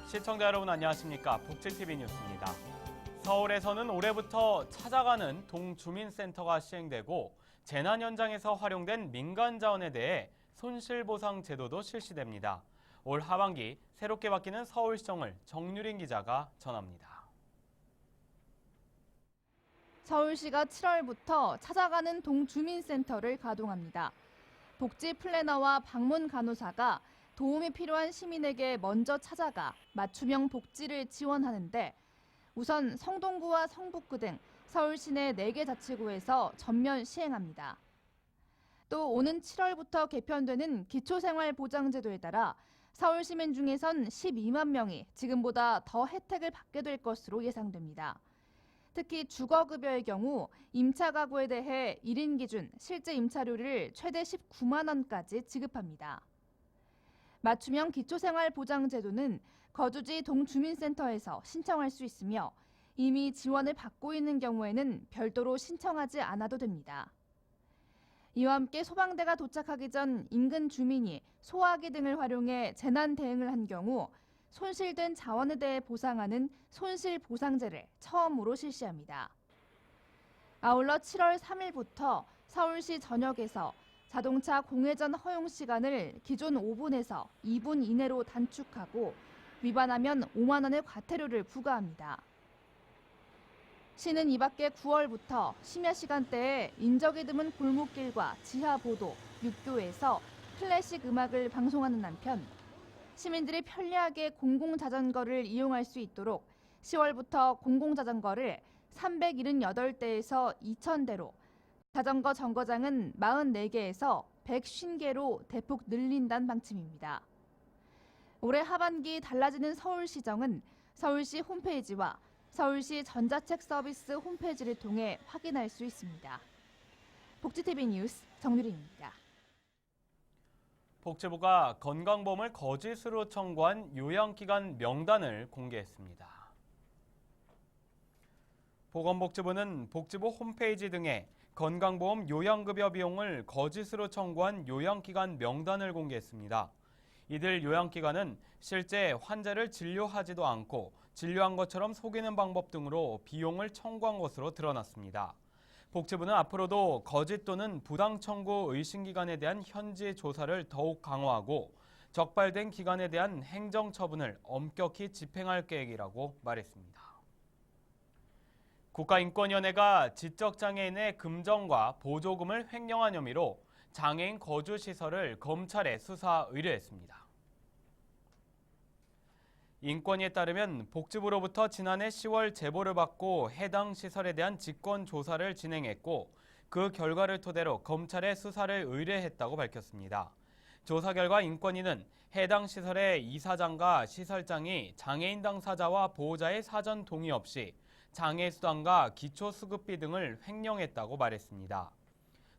시청자 여러분 안녕하십니까? 복지TV 뉴스입니다. 서울에서는 올해부터 찾아가는 동주민센터가 시행되고 재난 현장에서 활용된 민간 자원에 대해 손실보상 제도도 실시됩니다. 올 하반기 새롭게 바뀌는 서울시정을 정유린 기자가 전합니다. 서울시가 7월부터 찾아가는 동주민센터를 가동합니다. 복지 플래너와 방문 간호사가 도움이 필요한 시민에게 먼저 찾아가 맞춤형 복지를 지원하는데 우선 성동구와 성북구 등 서울 시내 4개 자치구에서 전면 시행합니다. 또 오는 7월부터 개편되는 기초생활보장제도에 따라 서울 시민 중에선 12만 명이 지금보다 더 혜택을 받게 될 것으로 예상됩니다. 특히 주거급여의 경우 임차 가구에 대해 1인 기준 실제 임차료를 최대 19만 원까지 지급합니다. 맞춤형 기초생활보장제도는 거주지 동주민센터에서 신청할 수 있으며 이미 지원을 받고 있는 경우에는 별도로 신청하지 않아도 됩니다. 이와 함께 소방대가 도착하기 전 인근 주민이 소화기 등을 활용해 재난 대응을 한 경우 손실된 자원에 대해 보상하는 손실보상제를 처음으로 실시합니다. 아울러 7월 3일부터 서울시 전역에서 자동차 공회전 허용 시간을 기존 5분에서 2분 이내로 단축하고 위반하면 5만 원의 과태료를 부과합니다. 시는 이 밖에 9월부터 심야 시간대에 인적이 드문 골목길과 지하보도, 육교에서 클래식 음악을 방송하는 한편 시민들이 편리하게 공공자전거를 이용할 수 있도록 10월부터 공공자전거를 378대에서 2,000대로 자전거 정거장은 44개에서 150개로 대폭 늘린다는 방침입니다. 올해 하반기 달라지는 서울시정은 서울시 홈페이지와 서울시 전자책 서비스 홈페이지를 통해 확인할 수 있습니다. 복지TV 뉴스 정유린입니다. 복지부가 건강보험을 거짓으로 청구한 요양기관 명단을 공개했습니다. 보건복지부는 복지부 홈페이지 등에 건강보험 요양급여 비용을 거짓으로 청구한 요양기관 명단을 공개했습니다. 이들 요양기관은 실제 환자를 진료하지도 않고 진료한 것처럼 속이는 방법 등으로 비용을 청구한 것으로 드러났습니다. 복지부는 앞으로도 거짓 또는 부당 청구 의심기관에 대한 현지 조사를 더욱 강화하고 적발된 기관에 대한 행정처분을 엄격히 집행할 계획이라고 말했습니다. 국가인권위원회가 지적장애인의 금전과 보조금을 횡령한 혐의로 장애인 거주시설을 검찰에 수사 의뢰했습니다. 인권위에 따르면 복지부로부터 지난해 10월 제보를 받고 해당 시설에 대한 직권 조사를 진행했고 그 결과를 토대로 검찰에 수사를 의뢰했다고 밝혔습니다. 조사 결과 인권위는 해당 시설의 이사장과 시설장이 장애인 당사자와 보호자의 사전 동의 없이 장애수당과 기초수급비 등을 횡령했다고 말했습니다.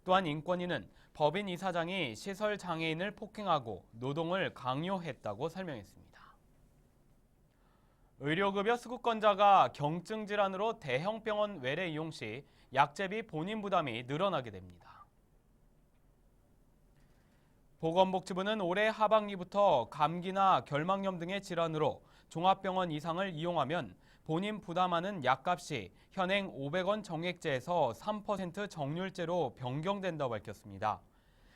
또한 인권위는 법인 이사장이 시설 장애인을 폭행하고 노동을 강요했다고 설명했습니다. 의료급여 수급권자가 경증 질환으로 대형 병원 외래 이용 시 약제비 본인 부담이 늘어나게 됩니다. 보건복지부는 올해 하반기부터 감기나 결막염 등의 질환으로 종합병원 이상을 이용하면 본인 부담하는 약값이 현행 500원 정액제에서 3% 정률제로 변경된다고 밝혔습니다.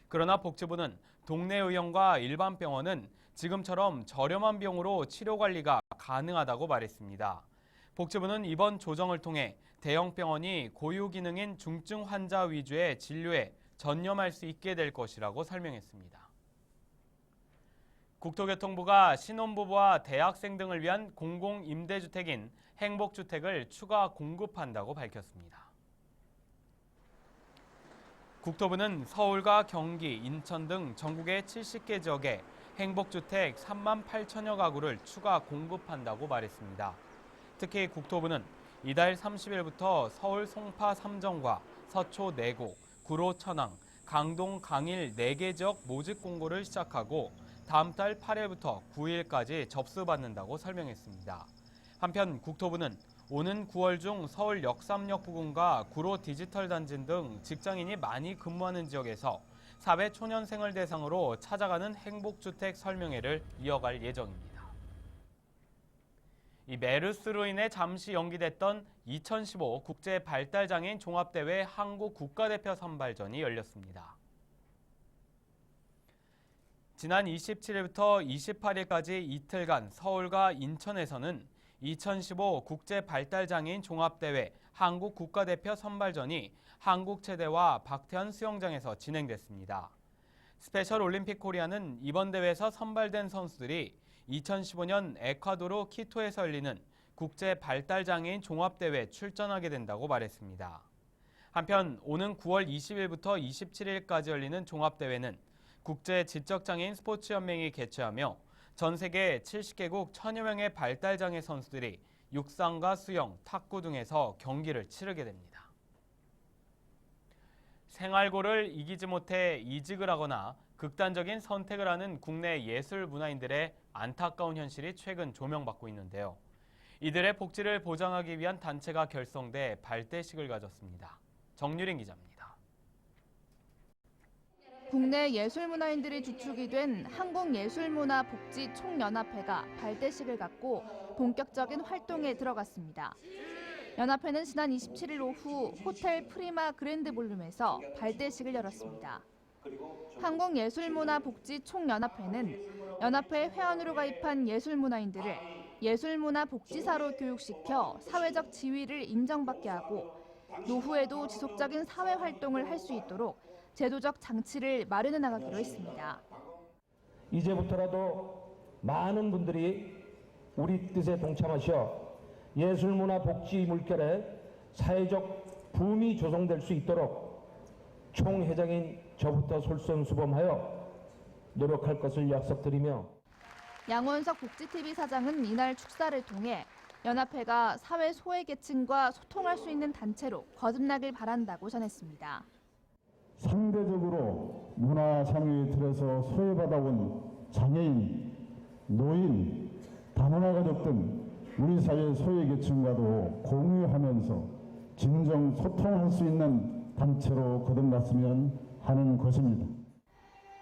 그러나 복지부는 동네 의원과 일반 병원은 지금처럼 저렴한 비용으로 치료 관리가 가능하다고 말했습니다. 복지부는 이번 조정을 통해 대형 병원이 고유 기능인 중증 환자 위주의 진료에 전념할 수 있게 될 것이라고 설명했습니다. 국토교통부가 신혼부부와 대학생 등을 위한 공공임대주택인 행복주택을 추가 공급한다고 밝혔습니다. 국토부는 서울과 경기, 인천 등 전국의 70개 지역에 행복주택 3만 8천여 가구를 추가 공급한다고 말했습니다. 특히 국토부는 이달 30일부터 서울 송파 3정과 서초 4곳, 구로 천왕, 강동 강일 4개 지역 모집 공고를 시작하고 다음 달 8일부터 9일까지 접수받는다고 설명했습니다. 한편 국토부는 오는 9월 중 서울 역삼역 부근과 구로 디지털 단지 등 직장인이 많이 근무하는 지역에서 사회 초년생을 대상으로 찾아가는 행복주택 설명회를 이어갈 예정입니다. 이 메르스로 인해 잠시 연기됐던 2015 국제발달장애인 종합대회 한국 국가대표 선발전이 열렸습니다. 지난 27일부터 28일까지 이틀간 서울과 인천에서는 2015 국제발달장애인 종합대회 한국 국가대표 선발전이 한국체대와 박태환 수영장에서 진행됐습니다. 스페셜 올림픽 코리아는 이번 대회에서 선발된 선수들이 2015년 에콰도르 키토에서 열리는 국제발달장애인 종합대회에 출전하게 된다고 말했습니다. 한편 오는 9월 20일부터 27일까지 열리는 종합대회는 국제지적장애인 스포츠연맹이 개최하며 전 세계 70개국 1000여 명의 발달장애 선수들이 육상과 수영, 탁구 등에서 경기를 치르게 됩니다. 생활고를 이기지 못해 이직을 하거나 극단적인 선택을 하는 국내 예술 문화인들의 안타까운 현실이 최근 조명받고 있는데요. 이들의 복지를 보장하기 위한 단체가 결성돼 발대식을 가졌습니다. 정유린 기자입니다. 국내 예술문화인들이 주축이 된 한국예술문화복지총연합회가 발대식을 갖고 본격적인 활동에 들어갔습니다. 연합회는 지난 27일 오후 호텔 프리마 그랜드 볼룸에서 발대식을 열었습니다. 한국예술문화복지총연합회는 연합회 회원으로 가입한 예술문화인들을 예술문화복지사로 교육시켜 사회적 지위를 인정받게 하고 노후에도 지속적인 사회활동을 할 수 있도록 제도적 장치를 마련해 나가기로 했습니다. 이제부터라도 많은 분들이 우리 뜻에 동참하셔 예술문화 복지 물결에 사회적 붐이 조성될 수 있도록 총회장인 저부터 솔선수범하여 노력할 것을 약속드리며 양원석 복지TV 사장은 이날 축사를 통해 연합회가 사회 소외계층과 소통할 수 있는 단체로 거듭나길 바란다고 전했습니다. 상대적으로 문화상의 틀에서 소외받아온 장애인, 노인, 다문화 가족 등 우리 사회 소외계층과도 공유하면서 진정 소통할 수 있는 단체로 거듭났으면 하는 것입니다.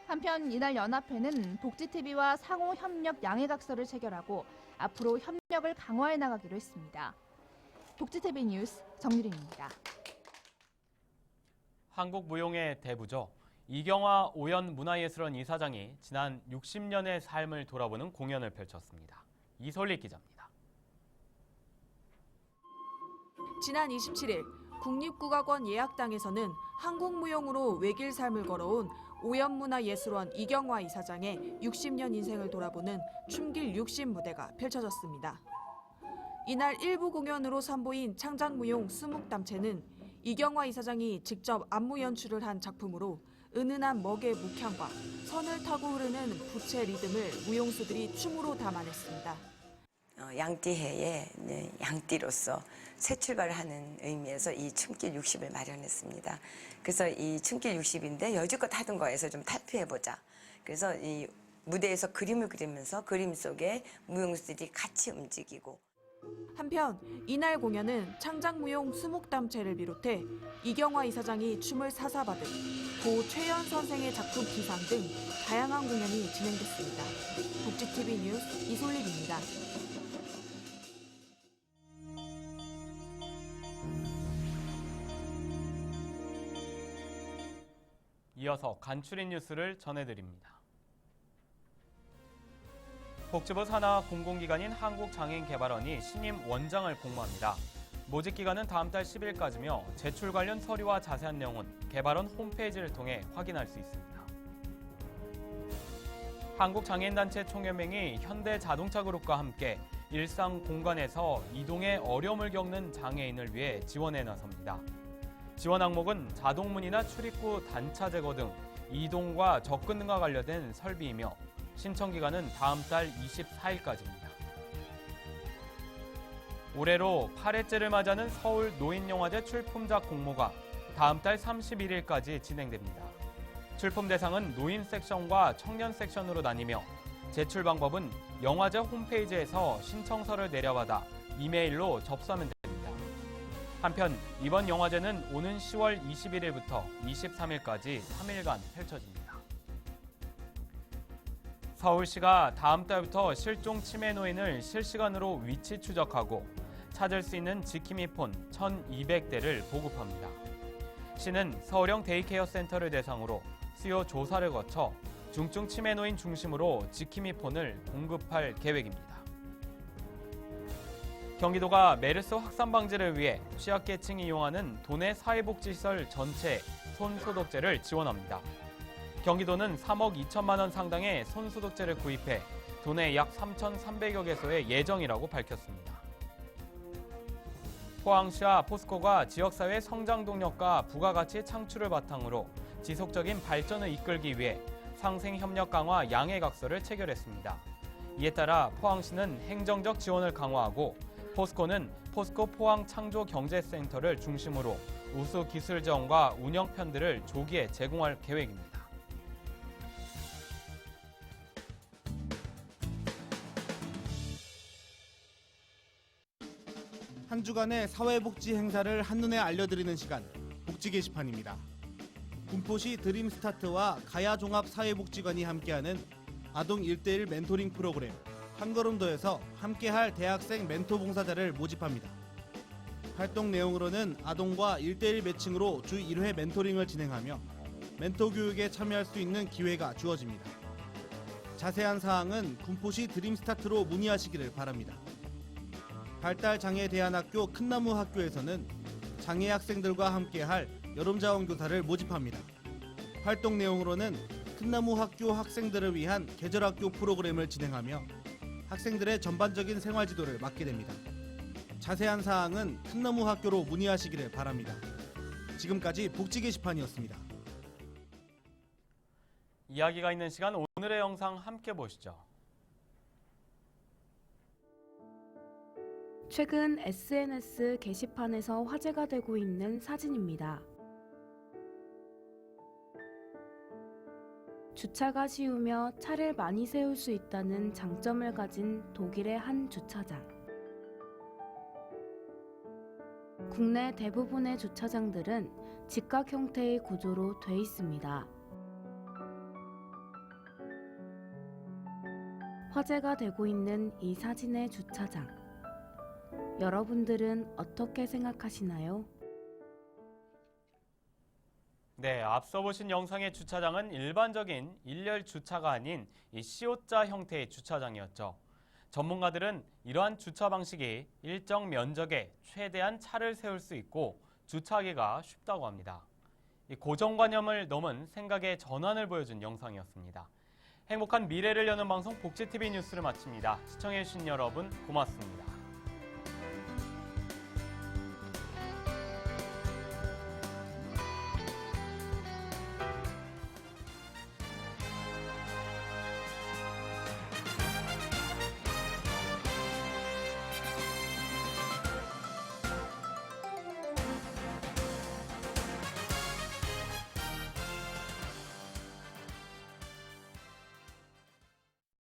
한편 이날 연합회는 복지TV와 상호 협력 양해각서를 체결하고 앞으로 협력을 강화해 나가기로 했습니다. 복지TV 뉴스 정유린입니다. 한국 무용의 대부죠. 이경화 오연 문화예술원 이사장이 지난 60년의 삶을 돌아보는 공연을 펼쳤습니다. 이솔리 기자입니다. 지난 27일 국립국악원 예약당에서는 한국무용으로 외길 삶을 걸어온 오연문화예술원 이경화 이사장의 60년 인생을 돌아보는 춤길 60 무대가 펼쳐졌습니다. 이날 일부 공연으로 선보인 창작무용 수묵담채는 이경화 이사장이 직접 안무 연출을 한 작품으로 은은한 먹의 묵향과 선을 타고 흐르는 부채 리듬을 무용수들이 춤으로 담아냈습니다. 양띠해에 양띠로서 새 출발을 하는 의미에서 이 춤길 60을 마련했습니다. 그래서 이 춤길 60인데 여지껏 하던 거에서 좀 탈피해보자. 그래서 이 무대에서 그림을 그리면서 그림 속에 무용수들이 같이 움직이고. 한편 이날 공연은 창작무용 수묵담채를 비롯해 이경화 이사장이 춤을 사사받은 고 최연 선생의 작품 기상 등 다양한 공연이 진행됐습니다. 복지TV 뉴스 이솔립입니다. 이어서 간추린 뉴스를 전해드립니다. 복지부 산하 공공기관인 한국장애인개발원이 신임 원장을 공모합니다. 모집 기간은 다음 달 10일까지며 제출 관련 서류와 자세한 내용은 개발원 홈페이지를 통해 확인할 수 있습니다. 한국장애인단체 총연맹이 현대자동차그룹과 함께 일상 공간에서 이동에 어려움을 겪는 장애인을 위해 지원에 나섭니다. 지원 항목은 자동문이나 출입구 단차 제거 등 이동과 접근 등과 관련된 설비이며 신청 기간은 다음 달 24일까지입니다. 올해로 8회째를 맞이하는 서울 노인영화제 출품작 공모가 다음 달 31일까지 진행됩니다. 출품 대상은 노인 섹션과 청년 섹션으로 나뉘며 제출 방법은 영화제 홈페이지에서 신청서를 내려받아 이메일로 접수하면 됩니다. 한편 이번 영화제는 오는 10월 21일부터 23일까지 3일간 펼쳐집니다. 서울시가 다음 달부터 실종 치매 노인을 실시간으로 위치 추적하고 찾을 수 있는 지킴이 폰 1,200대를 보급합니다. 시는 서울형 데이케어 센터를 대상으로 수요 조사를 거쳐 중증 치매 노인 중심으로 지킴이 폰을 공급할 계획입니다. 경기도가 메르스 확산 방지를 위해 취약계층이 이용하는 도내 사회복지시설 전체 손소독제를 지원합니다. 경기도는 3억 2천만 원 상당의 손소독제를 구입해 도내 약 3,300여 개소의 예정이라고 밝혔습니다. 포항시와 포스코가 지역사회 성장 동력과 부가가치 창출을 바탕으로 지속적인 발전을 이끌기 위해 상생협력 강화 양해각서를 체결했습니다. 이에 따라 포항시는 행정적 지원을 강화하고 포스코는 포스코 포항 창조경제센터를 중심으로 우수 기술 지원과 운영편들을 조기에 제공할 계획입니다. 한 주간의 사회복지 행사를 한눈에 알려드리는 시간, 복지 게시판입니다. 군포시 드림스타트와 가야종합사회복지관이 함께하는 아동 1:1 멘토링 프로그램 한걸음도에서 함께할 대학생 멘토 봉사자를 모집합니다. 활동 내용으로는 아동과 1:1 매칭으로 주 1회 멘토링을 진행하며 멘토 교육에 참여할 수 있는 기회가 주어집니다. 자세한 사항은 군포시 드림스타트로 문의하시기를 바랍니다. 발달장애대안학교 큰나무 학교에서는 장애 학생들과 함께할 여름자원교사를 모집합니다. 활동 내용으로는 큰나무 학교 학생들을 위한 계절학교 프로그램을 진행하며 학생들의 전반적인 생활 지도를 맡게 됩니다. 자세한 사항은 큰나무 학교로 문의하시기를 바랍니다. 지금까지 복지 게시판이었습니다. 이야기가 있는 시간, 오늘의 영상 함께 보시죠. 최근 SNS 게시판에서 화제가 되고 있는 사진입니다. 주차가 쉬우며 차를 많이 세울 수 있다는 장점을 가진 독일의 한 주차장. 국내 대부분의 주차장들은 직각 형태의 구조로 돼 있습니다. 화제가 되고 있는 이 사진의 주차장. 여러분들은 어떻게 생각하시나요? 네, 앞서 보신 영상의 주차장은 일반적인 일렬 주차가 아닌 이 C자 형태의 주차장이었죠. 전문가들은 이러한 주차 방식이 일정 면적에 최대한 차를 세울 수 있고 주차하기가 쉽다고 합니다. 이 고정관념을 넘은 생각의 전환을 보여준 영상이었습니다. 행복한 미래를 여는 방송 복지TV 뉴스를 마칩니다. 시청해주신 여러분 고맙습니다.